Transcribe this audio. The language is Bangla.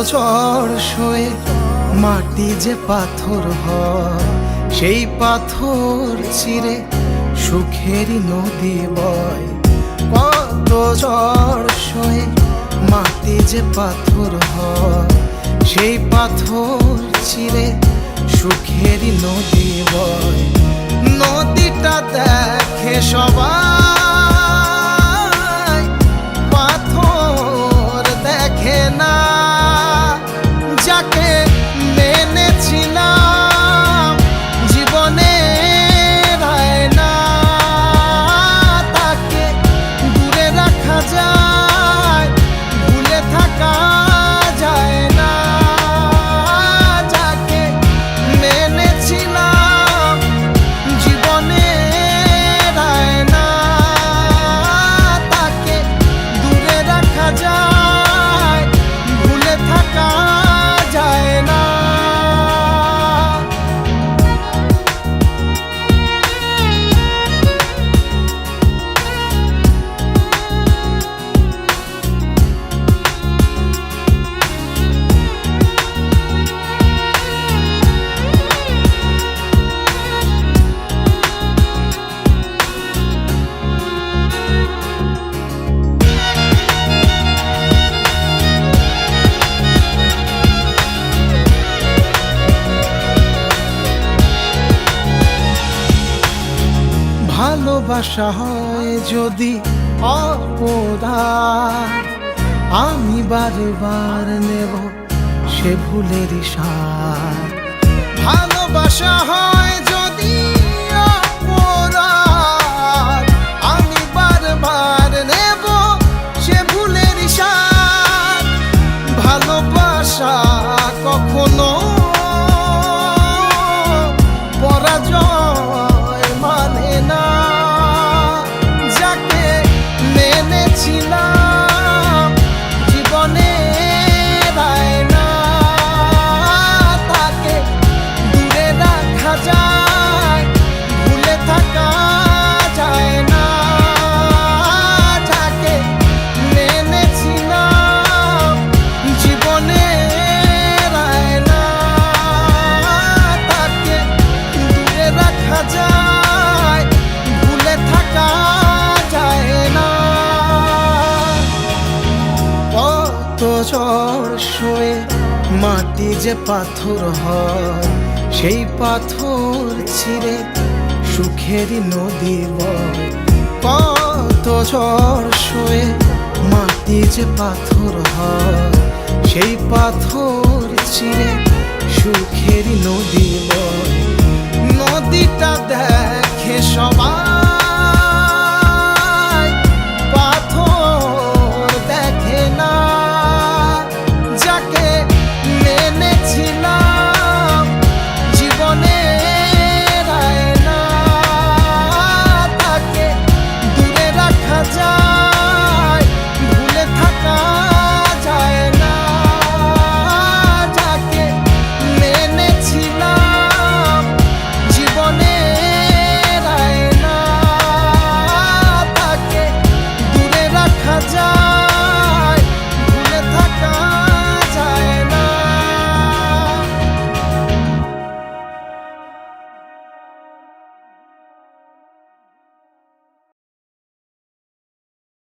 ঝড় সয়ে মাটি যে পাথর হয়, সেই পাথর চিরে সুখেরই নদী বয়। কত ঝড় সয়ে মাটি যে পাথর হয়, সেই পাথর চিরে সুখেরই নদী বয়। নদীটা দেখে সবাই, পাথর দেখে না। যাকে মেনেছিলাম জীবনের আয়না, তাকে দূরে রাখা যায়, ভুলে থাকা যায় না। যাকে মেনেছিলাম জীবনের আয়না, তাকে দূরে রাখা যায়, ভুলে থাকা যায় না। ভালোবাসা হয় যদি অপরাধ, আমি বারবার নেব সে ভুলের স্বাদ। ভালোবাসা হয় যদি অপরাধ, আমি বারবার নেব সে ভুলের স্বাদ। ভালোবাসা কখনো পরাজয় মানে না। যাকে মেনেছিলাম জীবনের আয়না, তাকে দূরে রাখা যায়, ভুলে থাকা যায় না। যাকে মেনেছিলাম জীবনের আয়না, তাকে দূরে রাখা যায়, ভুলে থাকা যায় না। কত ঝড় সয়ে মাটি যে পাথর হয়, সেই পাথর ছিঁড়ে সুখেরই নদী বয়। কত ঝড় সয়ে মাটি যে পাথর হয়, সেই পাথর চিরে সুখেরই নদী বয়। নদীটা দেখে সবাই,